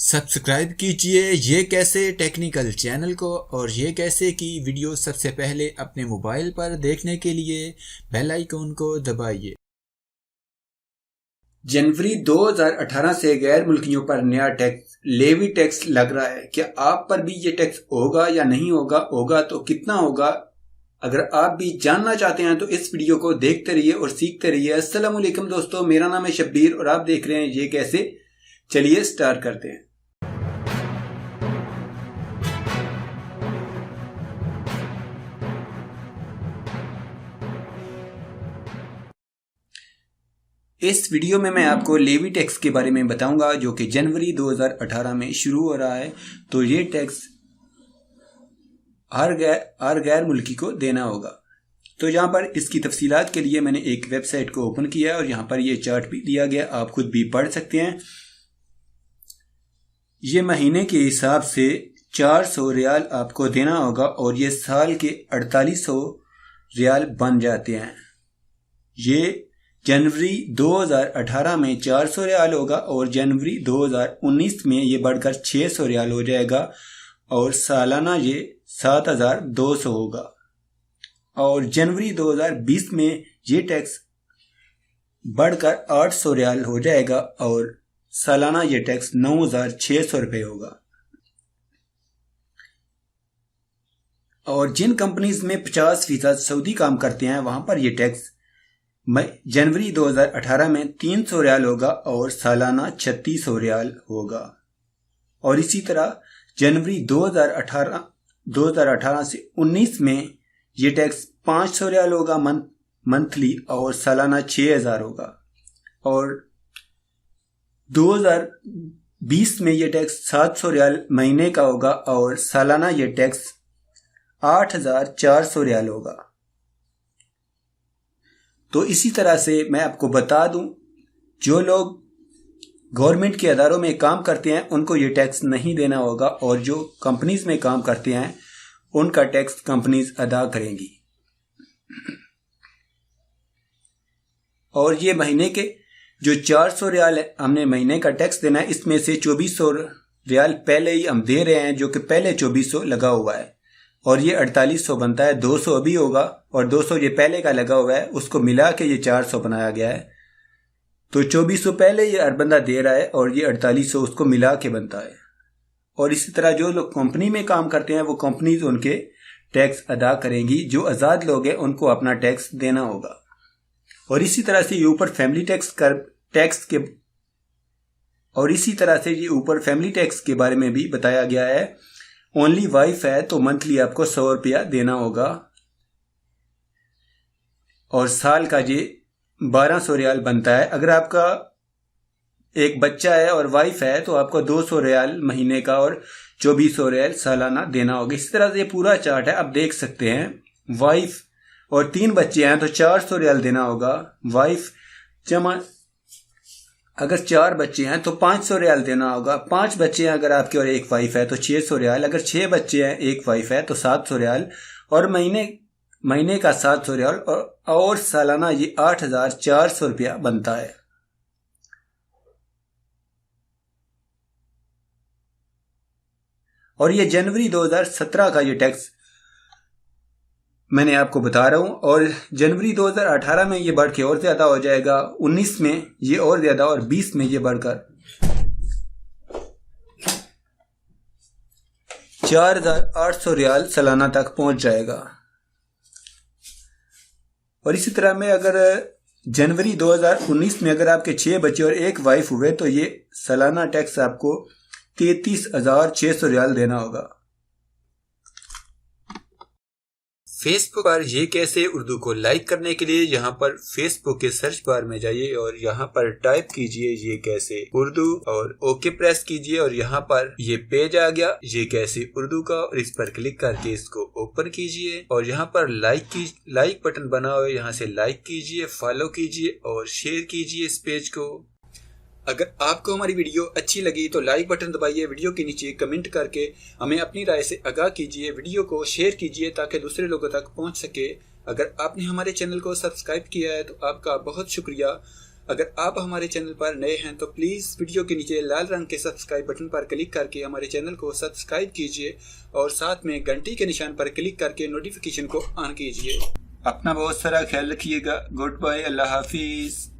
Subscribe कीजिए ये कैसे टेक्निकल चैनल को और ये कैसे की वीडियो सबसे पहले अपने मोबाइल पर देखने के लिए बेल आइकन को दबाइए। जनवरी 2018 से गैर मुल्कियों पर नया टैक्स लेवी टैक्स लग रहा है। क्या आप पर भी ये टैक्स होगा या नहीं होगा तो कितना होगा? अगर आप भी जानना चाहते हैं तो इस वीडियो को देखते रहिए और सीखते रहिए। अस्सलाम वालेकुम दोस्तों, मेरा नाम है शब्बीर और आप देख रहे हैं ये कैसे। चलिए स्टार्ट करते हैं। इस वीडियो में मैं आपको लेवी टैक्स के बारे में बताऊंगा जो कि जनवरी 2018 में शुरू हो रहा है। तो ये टैक्स हर गैर मुल्की को देना होगा। तो यहाँ पर इसकी तफसीलात के लिए मैंने एक वेबसाइट को ओपन किया और यहाँ पर ये चार्ट भी दिया गया, आप खुद भी पढ़ सकते हैं। ये महीने के हिसाब से 400 रियाल आपको देना होगा और ये साल के 4800 रियाल बन जाते हैं। ये जनवरी 2018 में 400 रियाल होगा और जनवरी 2019 में ये बढ़कर 600 रियाल हो जाएगा और सालाना ये 7200 होगा। और जनवरी 2020 में ये टैक्स बढ़कर 800 रियाल हो जाएगा और सालाना ये टैक्स 9600 रुपये होगा। और जिन कंपनीज में 50% सऊदी काम करते हैं वहां पर ये टैक्स जनवरी 2018 में 300 रियाल होगा और सालाना 3600 रियाल होगा। और इसी तरह जनवरी 2018 से 19 में ये टैक्स 500 रियाल होगा मंथली और सालाना 6000 होगा। और 2020 में ये टैक्स 700 रियाल महीने का होगा और सालाना ये टैक्स 8400 रियाल होगा। तो इसी तरह से मैं आपको बता दूं, जो लोग गवर्नमेंट के अदारों में काम करते हैं उनको ये टैक्स नहीं देना होगा और जो कंपनीज में काम करते हैं उनका टैक्स कंपनीज अदा करेंगी। और ये महीने के जो 400 रियाल हमने महीने का टैक्स देना है, इसमें से 2400 रियाल पहले ही हम दे रहे हैं, जो कि पहले 2400 लगा हुआ है और ये 4800 बनता है। 200 अभी होगा और 200 ये पहले का लगा हुआ है, उसको मिला के ये 400 बनाया गया है। तो 2400 पहले ये हर बंदा दे रहा है और ये 4800 उसको मिला के बनता है। और इसी तरह जो लोग कंपनी में काम करते हैं वो कंपनीज उनके टैक्स अदा करेंगी। जो आज़ाद लोग हैं उनको अपना टैक्स देना होगा। और इसी तरह से ये ऊपर फैमिली टैक्स के बारे में भी बताया गया है। ओनली वाइफ है तो मंथली आपको 100 रुपया देना होगा और साल का ये 1200 रियाल बनता है। अगर आपका एक बच्चा है और वाइफ है तो आपको 200 रियाल महीने का और 2400 रियाल सालाना देना होगा। इस तरह से ये पूरा चार्ट है, आप देख सकते हैं। वाइफ और 3 बच्चे हैं तो 400 रियाल देना होगा। वाइफ जमा अगर 4 बच्चे हैं तो 500 रियाल देना होगा। 5 बच्चे हैं अगर आपके और एक वाइफ है तो 600 रियाल। अगर 6 बच्चे हैं एक वाइफ है तो 700 रियाल और महीने का 700 रियाल और सालाना ये 8400 रुपया बनता है। और ये जनवरी 2017 का ये टैक्स मैंने आपको बता रहा हूं और जनवरी 2018 में ये बढ़ के और ज्यादा हो जाएगा, 19 में ये और ज्यादा और 20 में ये बढ़कर 4800 रियाल सालाना तक पहुंच जाएगा। और इसी तरह में अगर जनवरी 2019 में अगर आपके 6 बच्चे और एक वाइफ हुए तो ये सालाना टैक्स आपको 33,600 रियाल देना होगा। फेसबुक पर ये कैसे उर्दू को लाइक करने के लिए यहाँ पर फेसबुक के सर्च बार में जाइए और यहाँ पर टाइप कीजिए ये कैसे उर्दू और ओके प्रेस कीजिए और यहाँ पर ये पेज आ गया ये कैसे उर्दू का और इस पर क्लिक करके इसको ओपन कीजिए और यहाँ पर लाइक बटन बना हुआ है, यहाँ से लाइक कीजिए, फॉलो कीजिए और शेयर कीजिए इस पेज को। अगर आपको हमारी वीडियो अच्छी लगी तो लाइक बटन दबाइए, वीडियो के नीचे कमेंट करके हमें अपनी राय से आगाह कीजिए, वीडियो को शेयर कीजिए ताकि दूसरे लोगों तक पहुंच सके। अगर आपने हमारे चैनल को सब्सक्राइब किया है तो आपका बहुत शुक्रिया। अगर आप हमारे चैनल पर नए हैं तो प्लीज़ वीडियो के नीचे लाल रंग के सब्सक्राइब बटन पर क्लिक करके हमारे चैनल को सब्सक्राइब कीजिए और साथ में घंटी के निशान पर क्लिक करके नोटिफिकेशन को ऑन कीजिए। अपना बहुत सारा ख्याल रखिएगा। गुड बाय, अल्लाह हाफिज़।